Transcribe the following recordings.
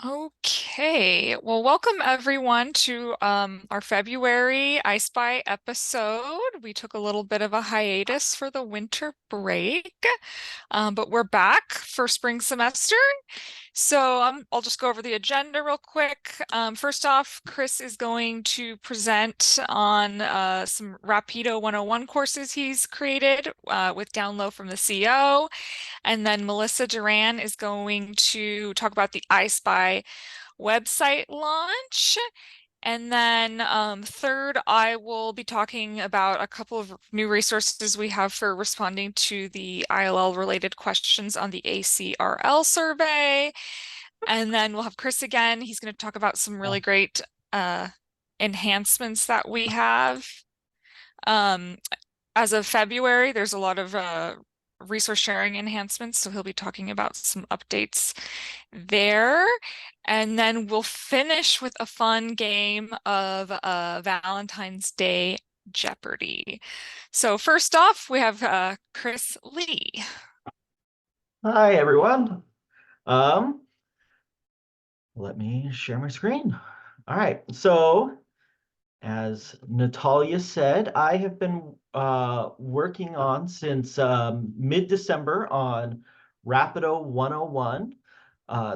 Okay, well, welcome everyone to our February I-SPIE episode. We took a little bit of a hiatus for the winter break, but we're back for spring semester. So I'll just go over the agenda real quick. First off, Chris is going to present on some Rapido 101 courses he's created with download from the CO. And then Melissa Duran is going to talk about the I-SPIE website launch. And then third, I will be talking about a couple of new resources we have for responding to the ILL related questions on the ACRL survey. And then we'll have Chris again. He's going to talk about some really great enhancements that we have. Um, as of February, there's a lot of resource sharing enhancements, so he'll be talking about some updates there. And then we'll finish with a fun game of Valentine's Day Jeopardy. So first off, we have Chris Lee. Hi, everyone. Um, Let me share my screen. All right, so as Natalia said, I have been working on since mid-December on Rapido 101.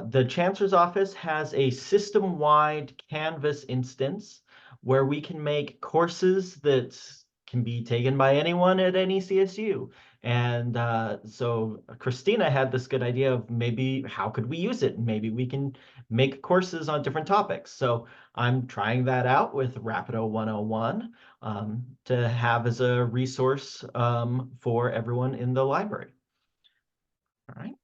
The Chancellor's Office has a system-wide Canvas instance where we can make courses that can be taken by anyone at any CSU. And so Christina had this good idea of maybe how could we use it? Maybe we can make courses on different topics. So I'm trying that out with Rapido 101 to have as a resource for everyone in the library. All right.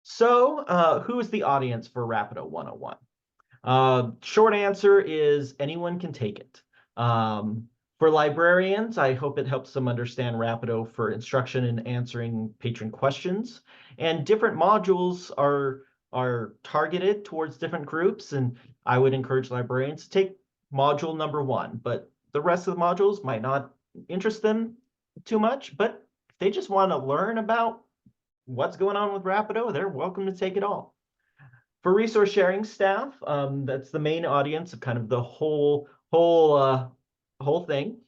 So who is the audience for Rapido 101? Short answer is anyone can take it. For librarians, I hope it helps them understand Rapido for instruction and answering patron questions. And different modules are targeted towards different groups, and I would encourage librarians to take module number 1, but the rest of the modules might not interest them too much, but if they just want to learn about what's going on with Rapido, they're welcome to take it all. For resource sharing staff, that's the main audience of kind of the whole thing.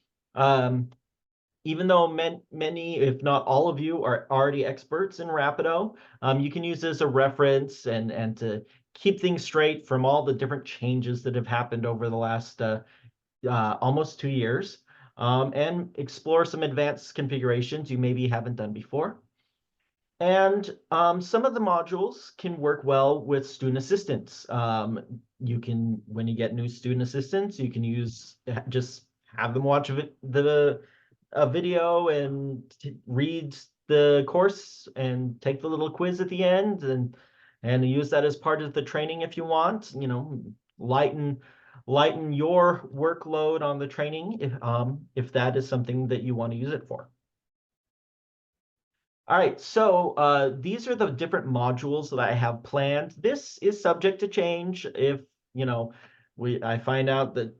Even though many, if not all of you, are already experts in Rapido, you can use this as a reference and to keep things straight from all the different changes that have happened over the last almost 2 years, and explore some advanced configurations you maybe haven't done before. And some of the modules can work well with student assistants. You can, when you get new student assistants, you can just have them watch a video and read the course and take the little quiz at the end and use that as part of the training if you want. You know, lighten your workload on the training if that is something that you want to use it for. All right, so these are the different modules that I have planned. This is subject to change if, you know, I find out that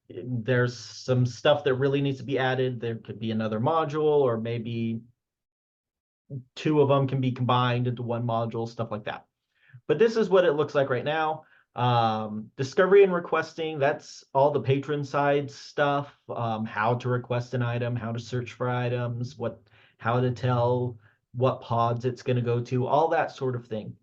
there's some stuff that really needs to be added. There could be another module, or maybe 2 of them can be combined into one module, stuff like that. But this is what it looks like right now. Discovery and requesting, that's all the patron side stuff, how to request an item, how to search for items, how to tell what pods it's going to go to, all that sort of thing.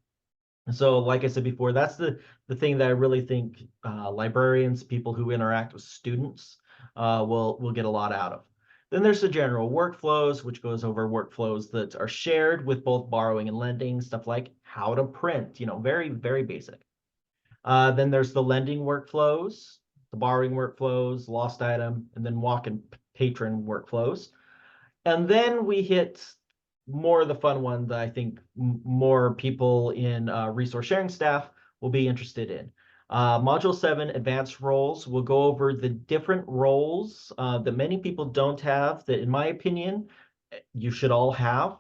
So like I said before, that's the thing that I really think librarians, people who interact with students, will get a lot out of. Then there's the general workflows, which goes over workflows that are shared with both borrowing and lending, stuff like how to print, you know, very, very basic. Then there's the lending workflows, the borrowing workflows, lost item, and then walk-in patron workflows. And then we hit more of the fun one that I think more people in resource sharing staff will be interested in. Module 7, Advanced Roles, will go over the different roles that many people don't have, that in my opinion, you should all have.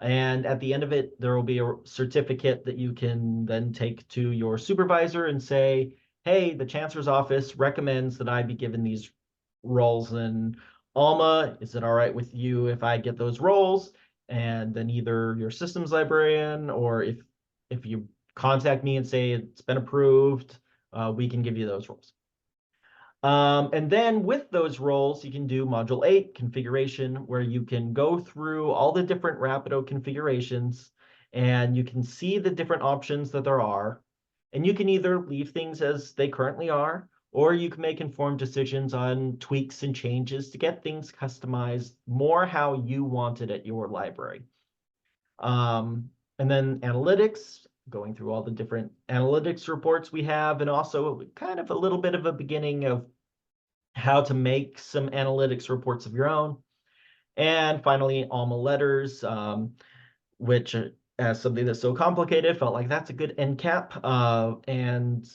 And at the end of it, there will be a certificate that you can then take to your supervisor and say, hey, the Chancellor's Office recommends that I be given these roles. And Alma, is it all right with you if I get those roles? And then either your systems librarian, or if you contact me and say it's been approved. We can give you those roles. And then with those roles, you can do Module 8, configuration, where you can go through all the different Rapido configurations, and you can see the different options that there are. And you can either leave things as they currently are, or you can make informed decisions on tweaks and changes to get things customized more how you want it at your library. And then analytics, going through all the different analytics reports we have, and also kind of a little bit of a beginning of how to make some analytics reports of your own. And finally, Alma letters, which as something that's so complicated, felt like that's a good end cap, and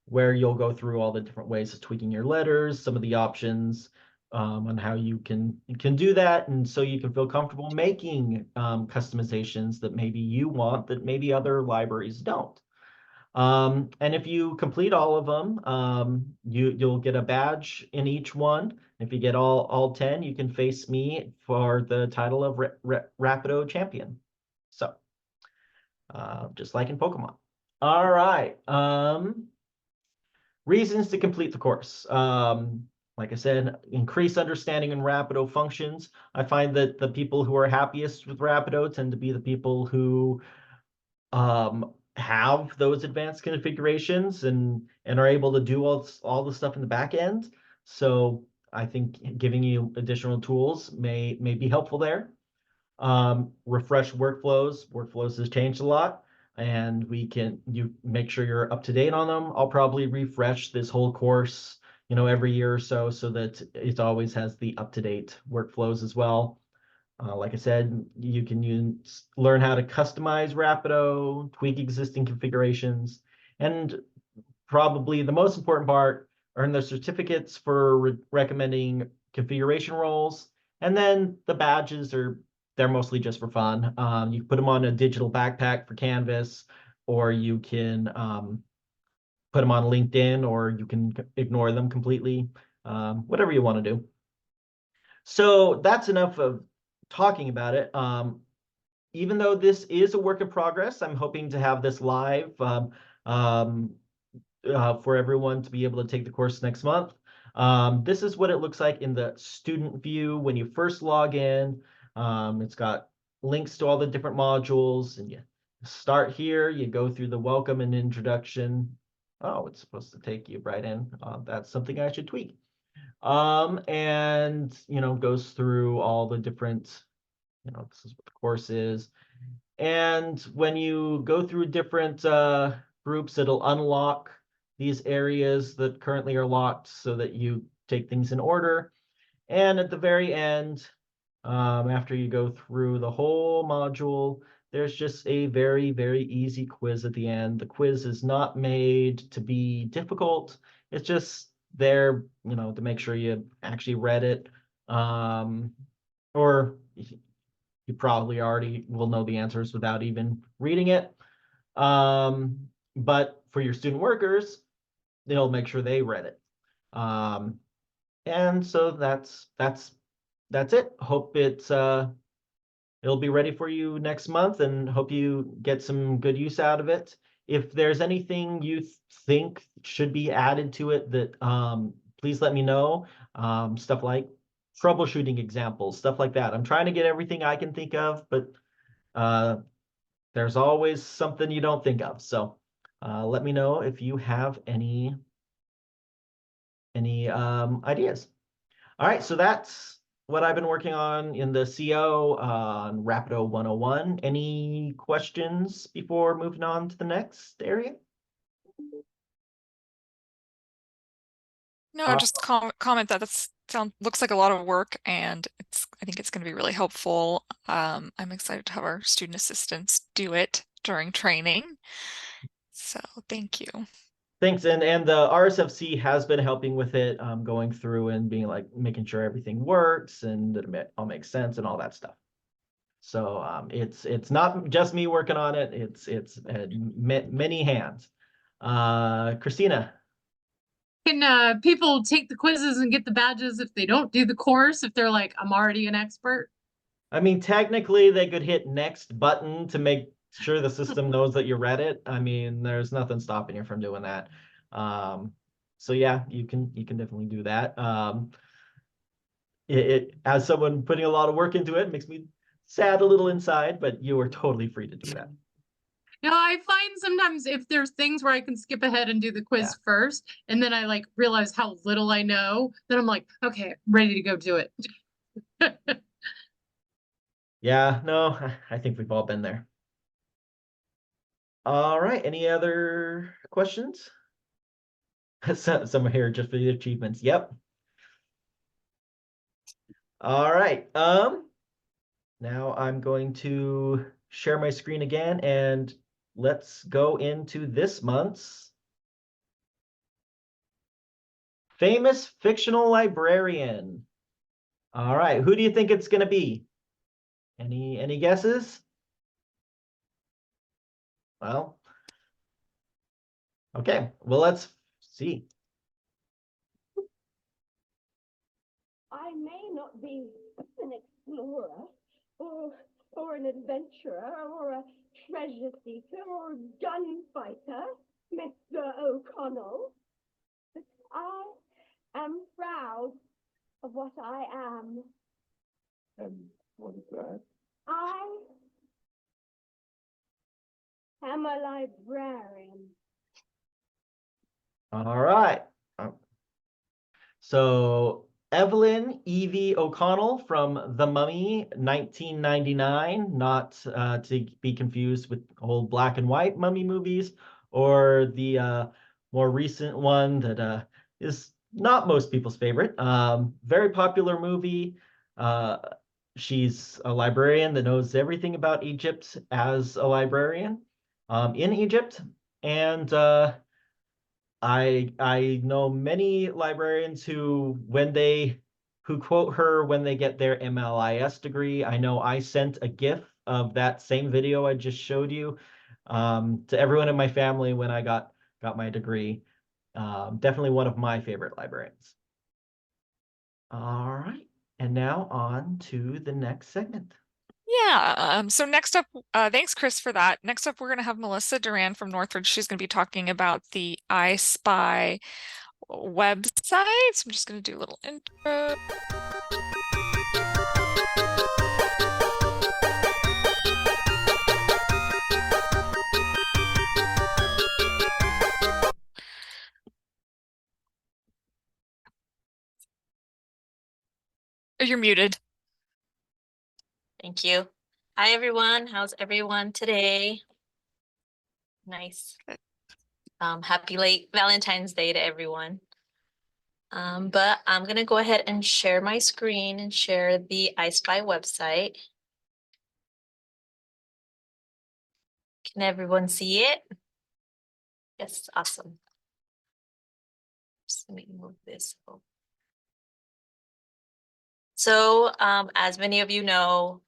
where you'll go through all the different ways of tweaking your letters, some of the options, on how you can do that, and so you can feel comfortable making customizations that maybe you want that maybe other libraries don't. And if you complete all of them, you'll get a badge in each one. If you get all 10, you can face me for the title of Rapido Champion. So, just like in Pokemon. All right. Reasons to complete the course. Like I said, increase understanding in Rapido functions. I find that the people who are happiest with Rapido tend to be the people who have those advanced configurations and are able to do all the stuff in the back end. So I think giving you additional tools may be helpful there. Refresh workflows. Workflows has changed a lot, and you make sure you're up to date on them. I'll probably refresh this whole course, every year or so that it always has the up-to-date workflows as well. Like I said, you can learn how to customize Rapido, tweak existing configurations, and probably the most important part, earn the certificates for recommending configuration roles. And then the badges they're mostly just for fun. You can put them on a digital backpack for Canvas, or you can put them on LinkedIn, or you can ignore them completely, whatever you want to do. So that's enough of talking about it. Even though this is a work in progress, I'm hoping to have this live for everyone to be able to take the course next month. This is what it looks like in the student view when you first log in. It's got links to all the different modules, and you start here, you go through the welcome and introduction. Oh, it's supposed to take you right in. That's something I should tweak. And goes through all the different, this is what the course is. And when you go through different groups, it'll unlock these areas that currently are locked so that you take things in order. And at the very end, after you go through the whole module, there's just a very, very easy quiz at the end. The quiz is not made to be difficult. It's just there, to make sure you actually read it. Or you probably already will know the answers without even reading it. But for your student workers, they'll make sure they read it. And so that's it. Hope it'll be ready for you next month, and hope you get some good use out of it. If there's anything you think should be added to it, that please let me know. Stuff like troubleshooting examples, stuff like that. I'm trying to get everything I can think of, but there's always something you don't think of. So let me know if you have any ideas. All right, so that's what I've been working on in the CO on Rapido 101. Any questions before moving on to the next area? No, just comment that looks like a lot of work, and I think it's going to be really helpful. I'm excited to have our student assistants do it during training. So thank you. Thanks, and the RSFC has been helping with it, going through and being like making sure everything works and that it all makes sense and all that stuff. So it's not just me working on it. It's many hands. Christina. Can people take the quizzes and get the badges if they don't do the course, if they're like, I'm already an expert? I mean, technically they could hit next button to make sure the system knows that you read it. I mean, there's nothing stopping you from doing that. So yeah, you can definitely do that. As someone putting a lot of work into it, makes me sad a little inside, but you are totally free to do that. I find sometimes if there's things where I can skip ahead and do the quiz first, and then I like realize how little I know, then I'm like, okay, ready to go do it. Yeah, no, I think we've all been there. All right, any other questions? Some here just for the achievements. Yep. All right. Now I'm going to share my screen again and let's go into this month's famous fictional librarian. All right, who do you think it's going to be? Any guesses? Well, okay. Well, let's see. I may not be an explorer or an adventurer or a treasure seeker or gunfighter, Mr. O'Connell, but I am proud of what I am. And what is that? I am a librarian. All right. So Evelyn Evie O'Connell from The Mummy, 1999, not to be confused with old black and white mummy movies, or the more recent one that is not most people's favorite. Very popular movie. She's a librarian that knows everything about Egypt as a librarian in Egypt. And I know many librarians who quote her when they get their MLIS degree. I know I sent a GIF of that same video I just showed you to everyone in my family when I got my degree. Definitely one of my favorite librarians. All right, and now on to the next segment. Yeah, so next up, thanks Chris for that. Next up, we're going to have Melissa Duran from Northridge. She's going to be talking about the I-SPIE website. So I'm just going to do a little intro. You're muted. Thank you. Hi, everyone. How's everyone today? Nice. Happy late Valentine's Day to everyone. But I'm going to go ahead and share my screen and share the I-SPIE website. Can everyone see it? Yes, awesome. Just let me move this. So, as many of you know,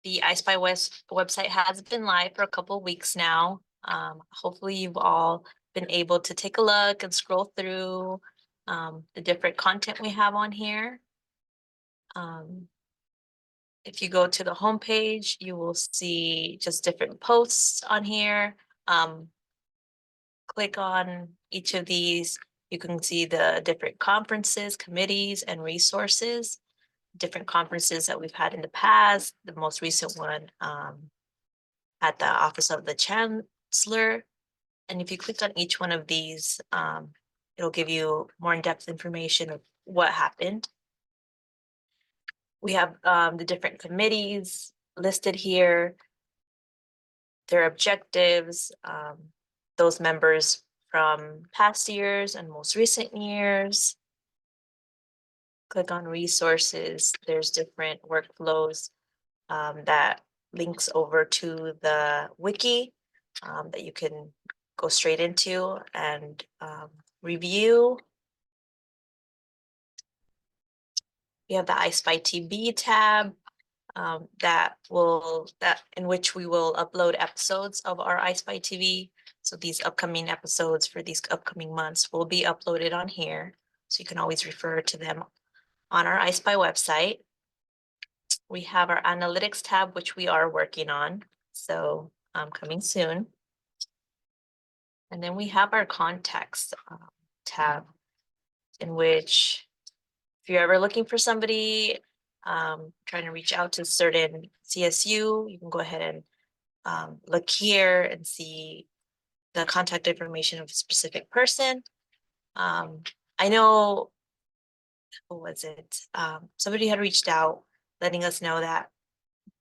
the I-SPIE website has been live for a couple of weeks now. Hopefully you've all been able to take a look and scroll through the different content we have on here. If you go to the homepage, you will see just different posts on here. Click on each of these. You can see the different conferences, committees, and resources. Different conferences that we've had in the past. The most recent one at the Office of the Chancellor. And if you click on each one of these, it'll give you more in-depth information of what happened. We have the different committees listed here, their objectives, those members from past years and most recent years. Click on resources. There's different workflows that links over to the wiki that you can go straight into and review. We have the I-SPIE TV tab in which we will upload episodes of our I-SPIE TV. So these upcoming episodes for these upcoming months will be uploaded on here. So you can always refer to them on our I-SPIE website. We have our analytics tab, which we are working on. So coming soon. And then we have our contacts tab, in which if you're ever looking for somebody, trying to reach out to certain CSU, you can go ahead and look here and see the contact information of a specific person. I know, who was it? Somebody had reached out letting us know that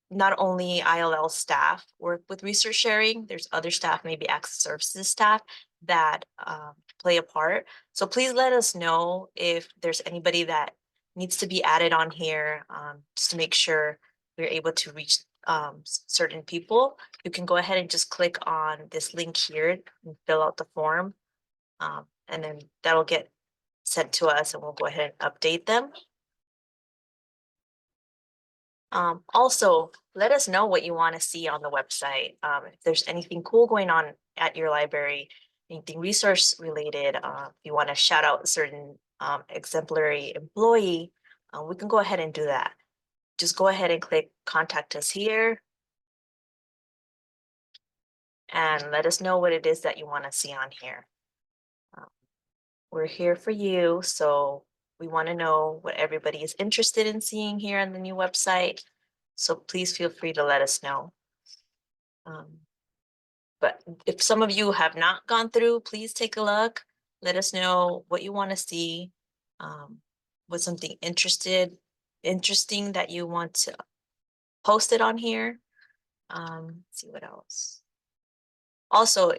not only ILL staff work with research sharing, there's other staff, maybe access services staff that play a part. So please let us know if there's anybody that needs to be added on here, just to make sure we're able to reach certain people. You can go ahead and just click on this link here and fill out the form. And then that'll get sent to us and we'll go ahead and update them. Also, let us know what you want to see on the website. If there's anything cool going on at your library, anything resource related, if you want to shout out a certain exemplary employee, we can go ahead and do that. Just go ahead and click contact us here. And let us know what it is that you want to see on here. We're here for you, so we want to know what everybody is interested in seeing here on the new website. So please feel free to let us know. But if some of you have not gone through, please take a look. Let us know what you want to see. What's something interesting that you want to post it on here. Let's see what else. Also,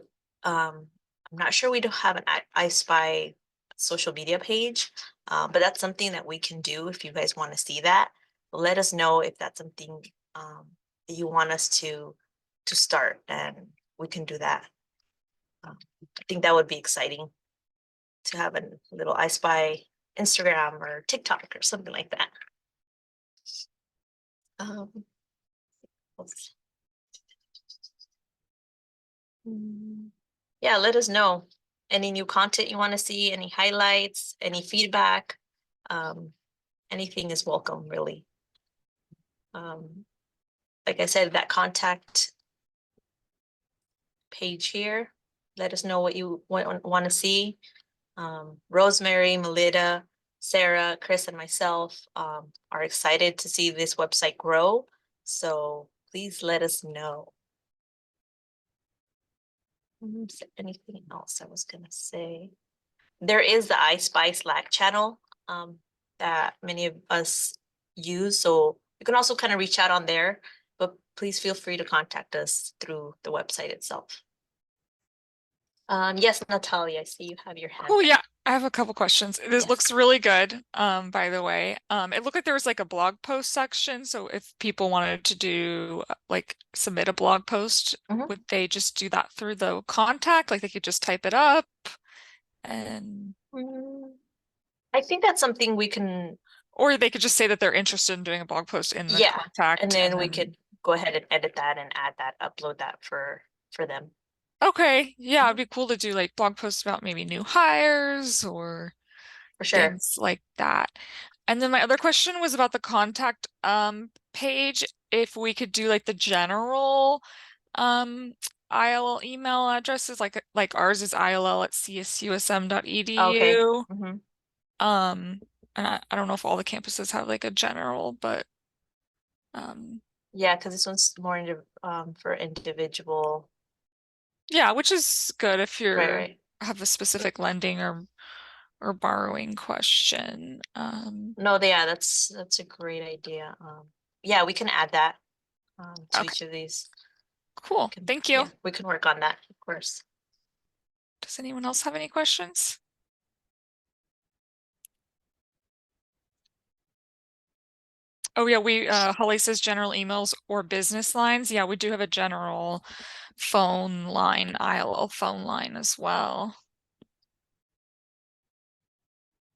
I'm not sure we don't have an I-SPIE social media page, but that's something that we can do if you guys want to see that. Let us know if that's something that you want us to start, and we can do that. I think that would be exciting to have a little I-SPIE Instagram or TikTok or something like that. Yeah, let us know any new content you want to see, any highlights, any feedback. Anything is welcome, really. Like I said, that contact page here, let us know what you want to see. Rosemary, Melita, Sarah, Chris, and myself are excited to see this website grow. So please let us know. Is there anything else I was gonna say? There is the I-SPIE Slack channel that many of us use. So you can also kind of reach out on there, but please feel free to contact us through the website itself. Yes, Natalia, I see you have your hand. Oh yeah, I have a couple questions. This Yes. looks really good, by the way. It looked like there was like a blog post section. So if people wanted to do like submit a blog post, would they just do that through the contact? Like they could just type it up and I think that's something we can, or they could just say that they're interested in doing a blog post in the yeah, contact. and then we could go ahead and edit that and add that, upload that for them. Okay, yeah, it'd be cool to do like blog posts about maybe new hires or For sure. things like that. And then my other question was about the contact page. If we could do like the general ILL email addresses, like ours is ill@csusm.edu. Okay. And I don't know if all the campuses have like a general, but Yeah, because this one's more for individual. yeah, which is good if you're Right. have a specific lending or borrowing question. No, yeah, that's a great idea. Yeah, we can add that to Okay. each of these. Cool. Thank you. Yeah, we can work on that, of course. Does anyone else have any questions? Oh yeah, Holly says general emails or business lines. Yeah, we do have a general phone line, ILL phone line as well.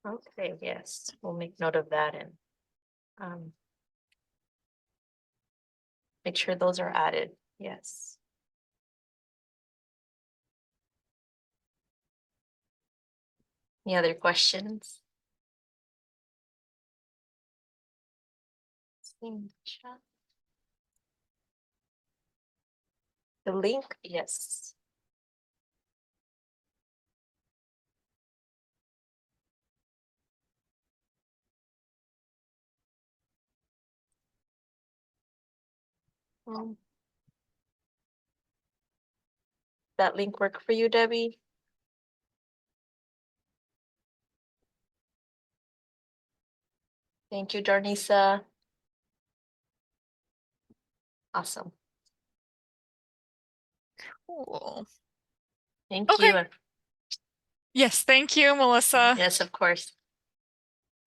Okay, yes, we'll make note of that and make sure those are added. Yes. Any other questions? The link, yes. That link work for you, Debbie? Thank you, Darnisa. Awesome. Cool. Thank Okay. you. Yes, thank you, Melissa. Yes, of course.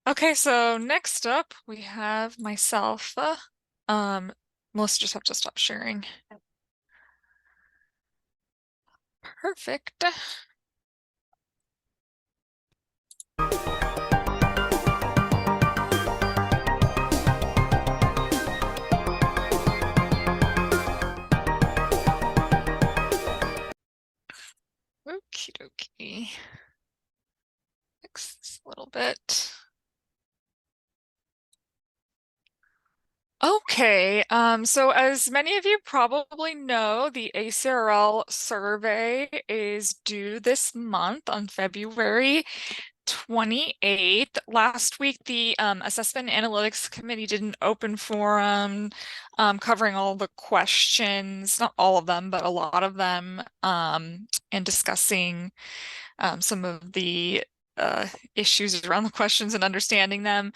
Okay, so next up we have myself. Melissa, just have to stop sharing. Perfect. Okie dokie. Fix this a little bit. Okay, so as many of you probably know, the ACRL survey is due this month on February 28th. Last week, the Assessment Analytics Committee did an open forum covering all the questions, not all of them, but a lot of them, and discussing some of the issues around the questions and understanding them.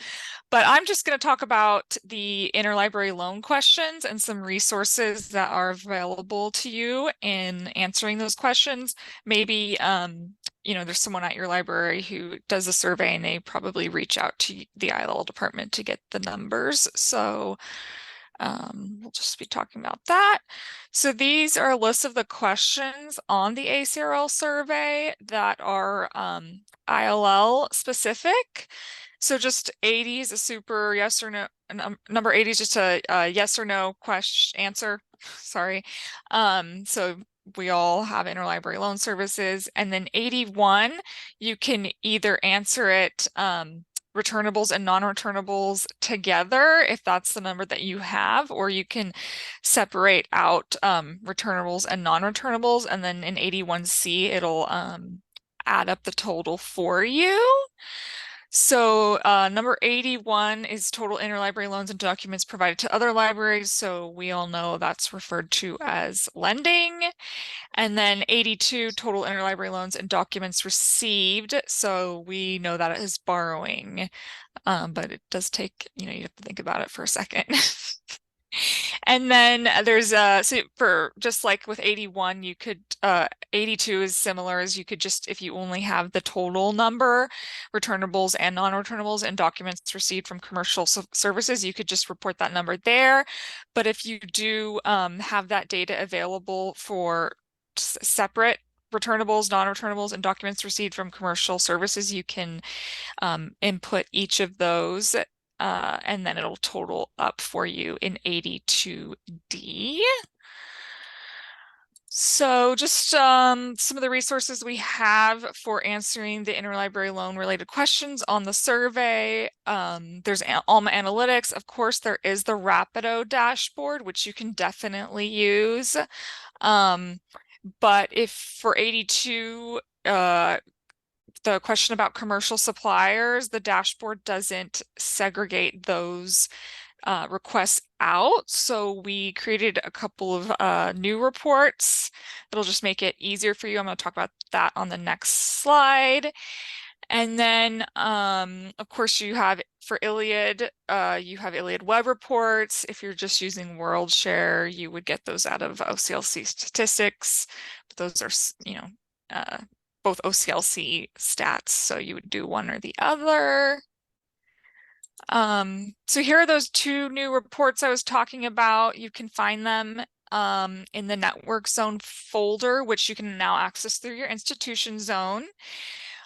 But I'm just going to talk about the interlibrary loan questions and some resources that are available to you in answering those questions. Maybe, you know, there's someone at your library who does a survey and they probably reach out to the ILL department to get the numbers. So we'll just be talking about that. So these are a list of the questions on the ACRL survey that are ILL specific. So just 80 is a super yes or no, number 80 is just a yes or no question answer. Sorry. So we all have interlibrary loan services. And then 81, you can either answer it returnables and non-returnables together if that's the number that you have, or you can separate out returnables and non-returnables, and then in 81C it'll add up the total for you. So number 81 is total interlibrary loans and documents provided to other libraries. So we all know that's referred to as lending. And then 82, total interlibrary loans and documents received. So we know that is borrowing, but it does take, you know, you have to think about it for a second. And then there's so for just like with 81, you could 82 is similar, as you could just, if you only have the total number, returnables and non-returnables and documents received from commercial services, you could just report that number there. But if you do have that data available for separate returnables, non-returnables, and documents received from commercial services, you can input each of those, and then it'll total up for you in 82D. So just some of the resources we have for answering the interlibrary loan related questions on the survey. There's Alma Analytics. Of course, there is the Rapido dashboard, which you can definitely use. But if for 82, the question about commercial suppliers, the dashboard doesn't segregate those requests out. So we created a couple of new reports that'll just make it easier for you. I'm going to talk about that on the next slide. And then, of course, you have for ILLiad, you have ILLiad web reports. If you're just using WorldShare, you would get those out of OCLC statistics. But those are, you know, both OCLC stats, so you would do one or the other. So here are those two new reports I was talking about. You can find them in the network zone folder, which you can now access through your institution zone.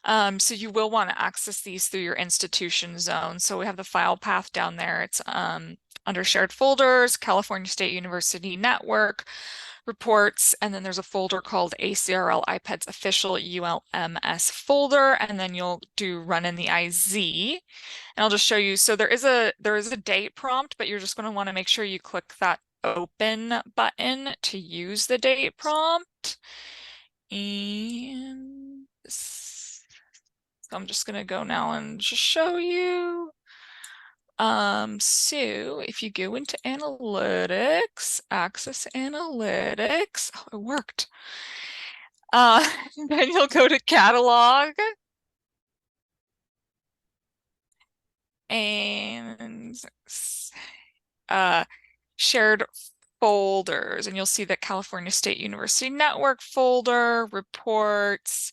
So you will want to access these through your institution zone. So we have the file path down there. It's under shared folders, California State University Network reports, and then there's a folder called ACRL IPEDS official ULMS folder, and then you'll do run in the IZ. And I'll just show you. So there is a date prompt, but you're just going to want to make sure you click that open button to use the date prompt. And so I'm just going to go now and just show you. So if you go into analytics, access analytics, oh, it worked. Then you'll go to catalog and shared folders, and you'll see that California State University Network folder, reports,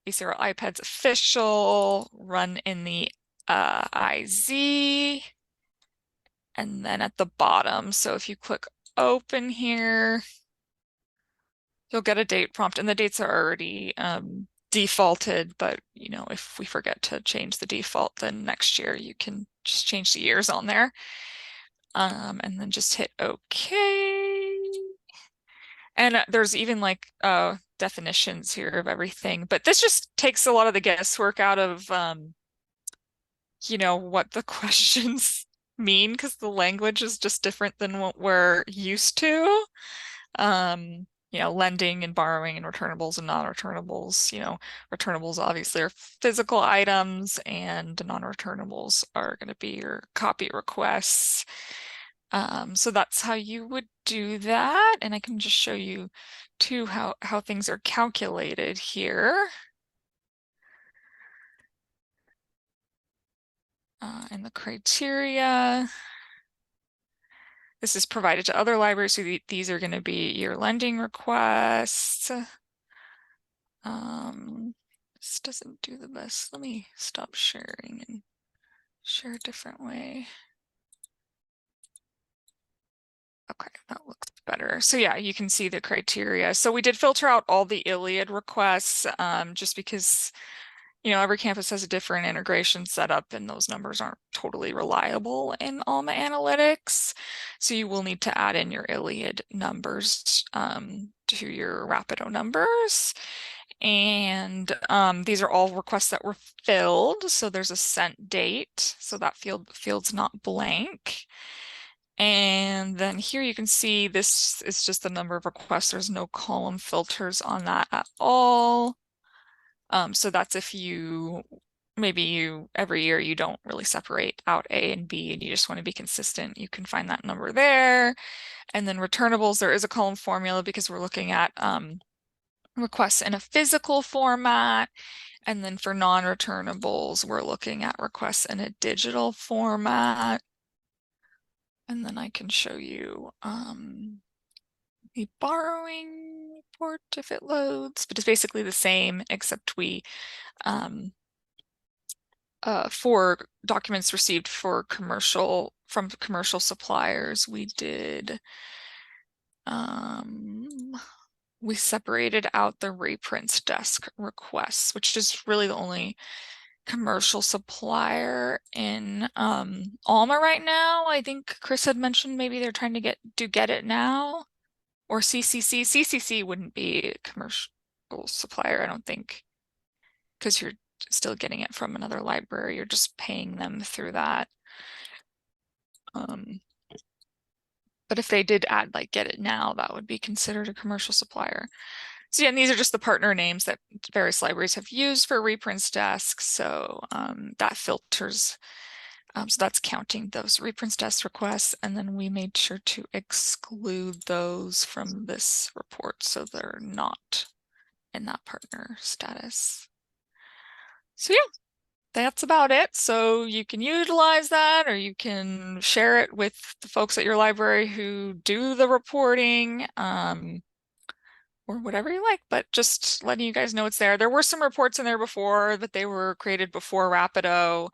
these are iPad's official, run in the IZ, and then at the bottom, so if you click open here, you'll get a date prompt, and the dates are already defaulted, but you know, if we forget to change the default, then next year you can just change the years on there. And then just hit OK. And there's even like definitions here of everything, but this just takes a lot of the guesswork out of you know, what the questions mean, because the language is just different than what we're used to. You know, lending and borrowing and returnables and non-returnables. You know, returnables obviously are physical items, and non-returnables are going to be your copy requests. So that's how you would do that. And I can just show you too how things are calculated here. And the criteria. This is provided to other libraries, so these are going to be your lending requests. This doesn't do the best. Let me stop sharing and share a different way. Okay, that looks better. So yeah, you can see the criteria. So we did filter out all the Iliad requests just because, you know, every campus has a different integration setup, and those numbers aren't totally reliable in Alma Analytics. So you will need to add in your Iliad numbers to your Rapido numbers. And these are all requests that were filled. So there's a sent date. So that field's not blank. And then here you can see this is just the number of requests. There's no column filters on that at all. So that's if you, maybe every year you don't really separate out A and B and you just want to be consistent, you can find that number there. And then returnables, there is a column formula because we're looking at requests in a physical format. And then for non-returnables, we're looking at requests in a digital format. And then I can show you the borrowing report if it loads, but it's basically the same, except we for documents received for from commercial suppliers, we did we separated out the reprints desk requests, which is really the only commercial supplier in Alma right now. I think Chris had mentioned maybe they're trying to get it now, or CCC. CCC wouldn't be a commercial supplier, I don't think, because you're still getting it from another library. You're just paying them through that. But if they did add like get it now, that would be considered a commercial supplier. So yeah, and these are just the partner names that various libraries have used for reprints desk. So that filters, so that's counting those reprints desk requests. And then we made sure to exclude those from this report, so they're not in that partner status. So yeah, that's about it. So you can utilize that, or you can share it with the folks at your library who do the reporting, or whatever you like, but just letting you guys know it's there. There were some reports in there before, but they were created before Rapido,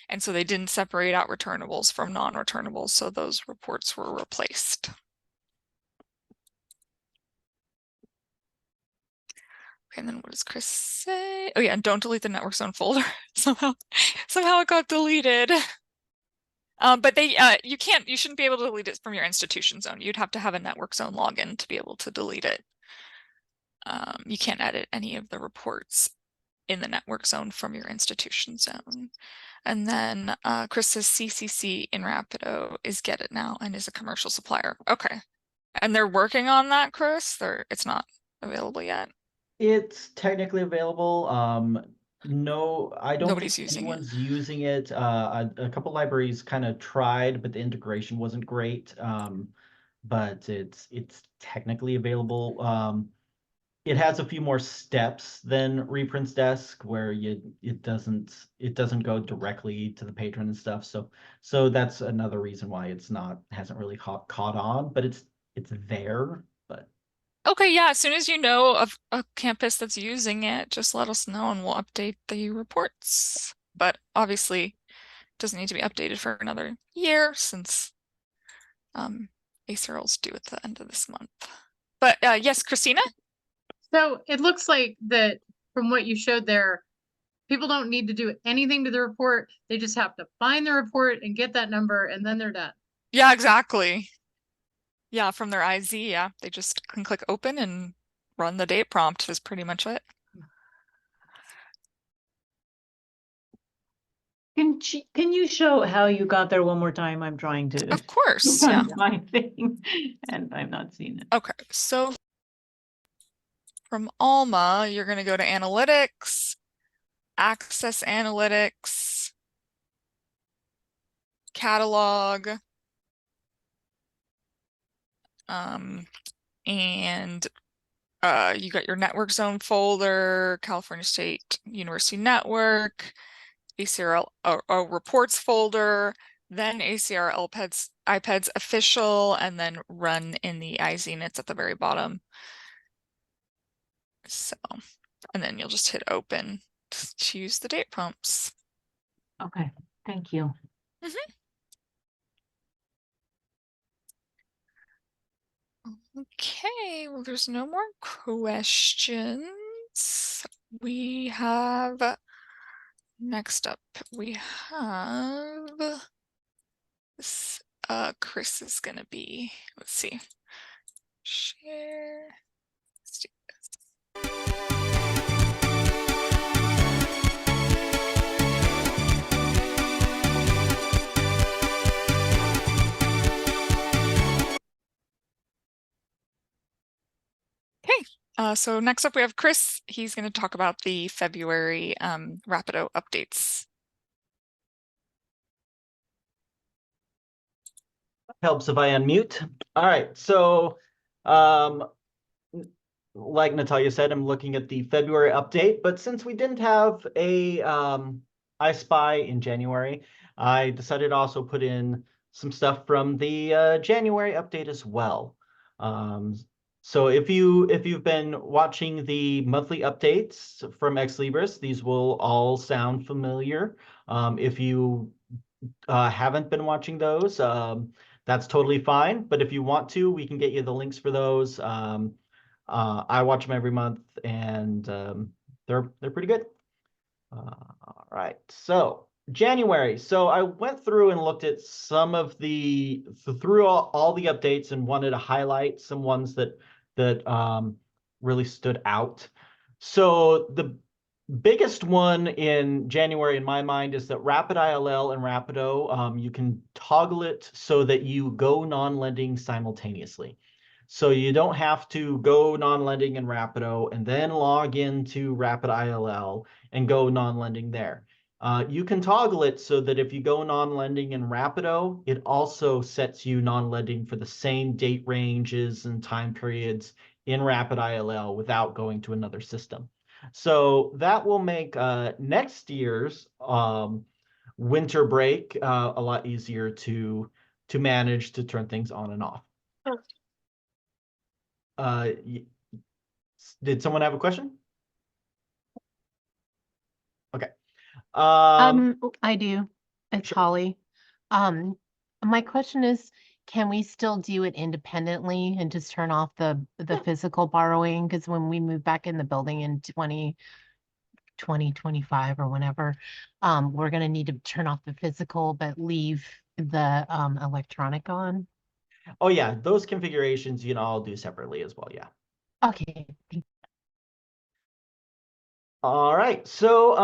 and so they didn't separate out returnables from non-returnables, so those reports were replaced. Okay, and then what does Chris say? Oh yeah, and don't delete the network zone folder. somehow it got deleted. But you shouldn't be able to delete it from your institution zone. You'd have to have a network zone login to be able to delete it. You can't edit any of the reports in the network zone from your institution zone. And then Chris says CCC in Rapido is get it now and is a commercial supplier. Okay, And they're working on that, Chris? It's not available yet. It's technically available. No, I don't think Nobody's using it. anyone's using it. A couple libraries kind of tried, but the integration wasn't great. But it's technically available. It has a few more steps than Reprint's Desk, where it doesn't go directly to the patron and stuff. So that's another reason why hasn't really caught on. But it's there. But Okay, yeah, as soon as you know of a campus that's using it, just let us know and we'll update the reports. But obviously, it doesn't need to be updated for another year since ACRL's due at the end of this month. But yes, Christina? So it looks like that from what you showed there, people don't need to do anything to the report. They just have to find the report and get that number, and then they're done. Yeah, exactly. Yeah, from their IZ, yeah. They just can click open and run the date prompt is pretty much it. Can you show how you got there one more time? I'm trying to Of course, yeah. find my thing and I'm not seeing it. Okay, so from Alma, you're going to go to Analytics, Access Analytics, Catalog, and you got your Network Zone folder, California State University Network, ACRL Reports folder, then ACR iPads Official, and then Run in the iZenits at the very bottom. So, and then you'll just hit open to choose the date prompts. Okay, thank you. Okay, well, there's no more questions. We have, next up, we have this, Chris is gonna be, let's see, share, let's do this. Okay, so next up we have Chris. He's going to talk about the February Rapido updates. helps if I unmute. All right, so like Natalia said, I'm looking at the February update, but since we didn't have a I-SPIE in January, I decided to also put in some stuff from the January update as well. So if you've been watching the monthly updates from Ex Libris, these will all sound familiar. If you haven't been watching those, that's totally fine. But if you want to, we can get you the links for those. I watch them every month, and they're pretty good. All right, so January. So I went through and looked at some of through all the updates and wanted to highlight some ones that really stood out. So the biggest one in January in my mind is that Rapid ILL and Rapido, you can toggle it so that you go non-lending simultaneously. So you don't have to go non-lending in Rapido and then log into Rapid ILL and go non-lending there. You can toggle it so that if you go non-lending in Rapido, it also sets you non-lending for the same date ranges and time periods in Rapid ILL without going to another system. So that will make next year's winter break a lot easier to manage, to turn things on and off. Did someone have a question? Okay. I do. It's Sure. Holly. My question is, can we still do it independently and just turn off the physical borrowing? Because when we move back in the building in 2025 or whenever, we're gonna need to turn off the physical but leave the electronic on. Oh yeah, those configurations you can all do separately as well. Yeah. Okay. All right. So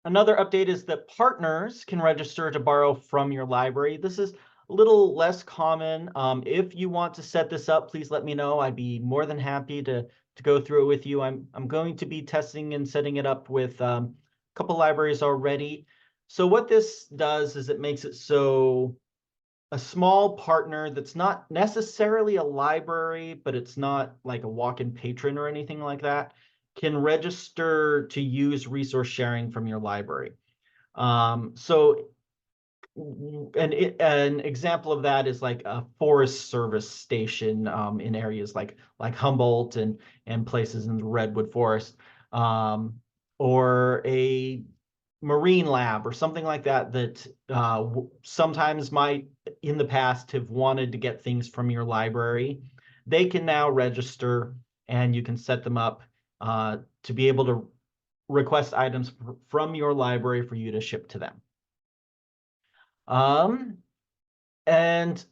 another update is that partners can register to borrow from your library. This is a little less common. If you want to set this up, please let me know. I'd be more than happy to go through it with you. I'm going to be testing and setting it up with a couple libraries already. So what this does is it makes it so a small partner that's not necessarily a library, but it's not like a walk-in patron or anything like that, can register to use resource sharing from your library. So an example of that is like a Forest Service station in areas like Humboldt and places in the Redwood Forest, or a marine lab or something like that that sometimes might in the past have wanted to get things from your library. They can now register, and you can set them up to be able to request items from your library for you to ship to them. And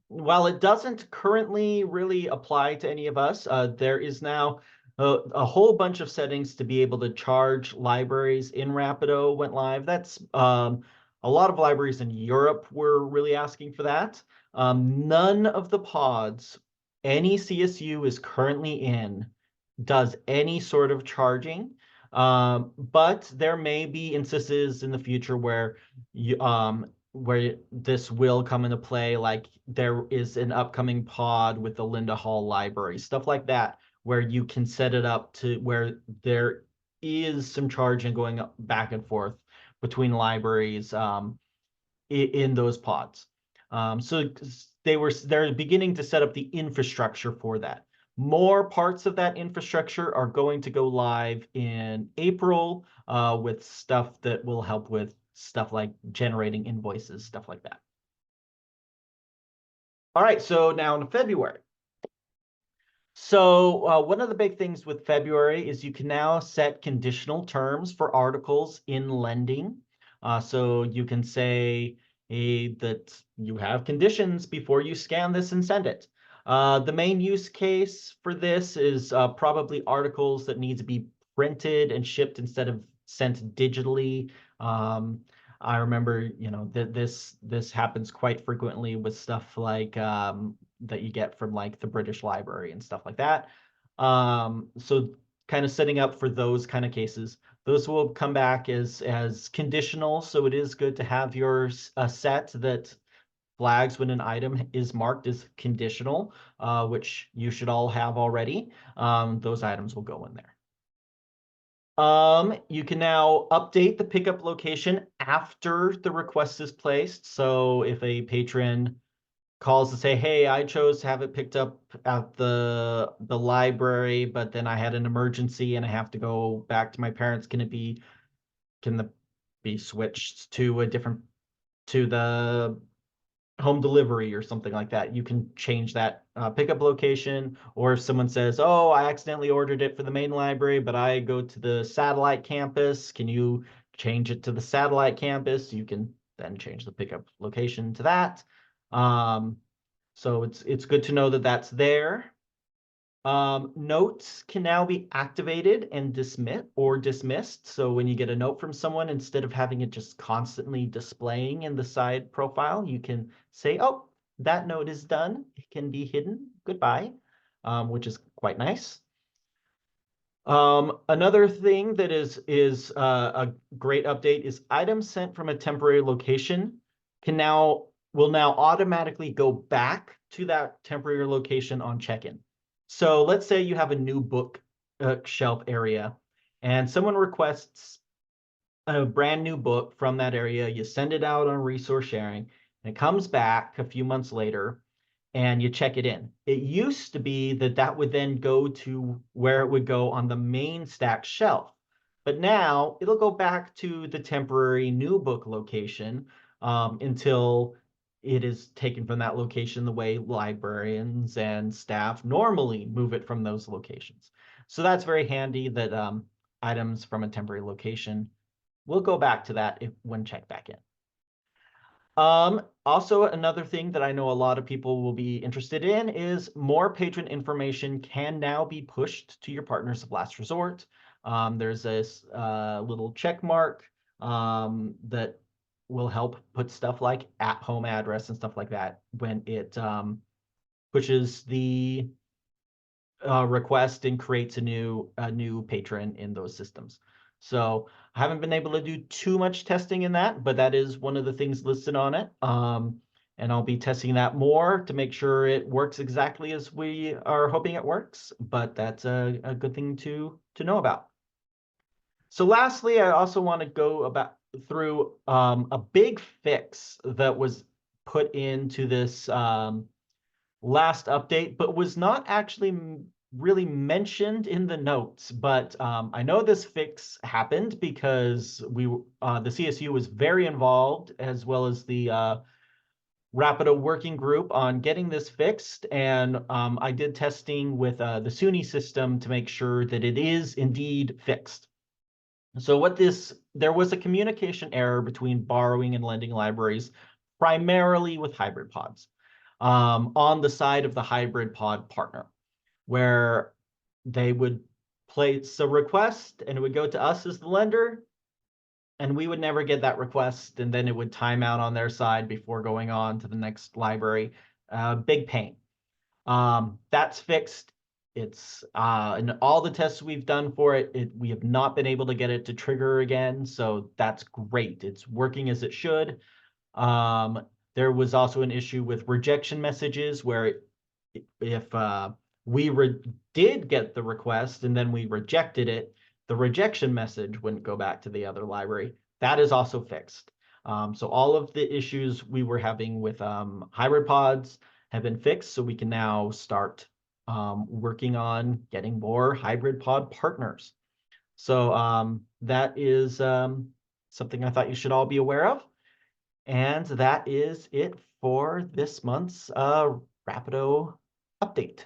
while it doesn't currently really apply to any of us, there is now a whole bunch of settings to be able to charge libraries in Rapido went live. That's a lot of libraries in Europe were really asking for that. None of the pods any CSU is currently in does any sort of charging. But there may be instances in the future where where this will come into play, like there is an upcoming pod with the Linda Hall Library, stuff like that, where you can set it up to where there is some charging going back and forth between libraries in those pods. So they're beginning to set up the infrastructure for that. More parts of that infrastructure are going to go live in April with stuff that will help with stuff like generating invoices, stuff like that. All right, so now in February. So one of the big things with February is you can now set conditional terms for articles in lending. So you can say that you have conditions before you scan this and send it. The main use case for this is probably articles that need to be printed and shipped instead of sent digitally. I remember, you know, this happens quite frequently with stuff like that you get from like the British Library and stuff like that. So kind of setting up for those kind of cases. Those will come back as conditional, so it is good to have yours set that flags when an item is marked as conditional, which you should all have already. Those items will go in there. You can now update the pickup location after the request is placed. So if a patron calls to say, hey, I chose to have it picked up at the library, but then I had an emergency and I have to go back to my parents, can it be switched to a different, to the home delivery or something like that? You can change that pickup location. Or if someone says, oh, I accidentally ordered it for the main library, but I go to the satellite campus, can you change it to the satellite campus? You can then change the pickup location to that. So it's good to know that that's there. Notes can now be activated and dismissed. So when you get a note from someone, instead of having it just constantly displaying in the side profile, you can say, oh, that note is done. It can be hidden. Goodbye, which is quite nice. Another thing that is a great update is items sent from a temporary location will now automatically go back to that temporary location on check-in. So let's say you have a new book shelf area and someone requests a brand new book from that area. You send it out on resource sharing and it comes back a few months later and you check it in. It used to be that would then go to where it would go on the main stack shelf. But now it'll go back to the temporary new book location until it is taken from that location the way librarians and staff normally move it from those locations. So that's very handy that items from a temporary location will go back to that when checked back in. Also, another thing that I know a lot of people will be interested in is more patron information can now be pushed to your partners of last resort. There's this little check mark that will help put stuff like at home address and stuff like that when it pushes the request and creates a new patron in those systems. So I haven't been able to do too much testing in that, but that is one of the things listed on it. And I'll be testing that more to make sure it works exactly as we are hoping it works. But that's a good thing to know about. So lastly, I also want to go through a big fix that was put into this last update, but was not actually really mentioned in the notes. But I know this fix happened because the CSU was very involved, as well as the Rapido working group, on getting this fixed. And I did testing with the SUNY system to make sure that it is indeed fixed. So there was a communication error between borrowing and lending libraries, primarily with hybrid pods, on the side of the hybrid pod partner, where they would place a request and it would go to us as the lender, and we would never get that request, and then it would time out on their side before going on to the next library. Big pain. That's fixed. It's in all the tests we've done for it, we have not been able to get it to trigger again, so that's great. It's working as it should. There was also an issue with rejection messages where if we did get the request and then we rejected it, the rejection message wouldn't go back to the other library. That is also fixed. So all of the issues we were having with hybrid pods have been fixed, so we can now start working on getting more hybrid pod partners. So that is something I thought you should all be aware of. And that is it for this month's Rapido update.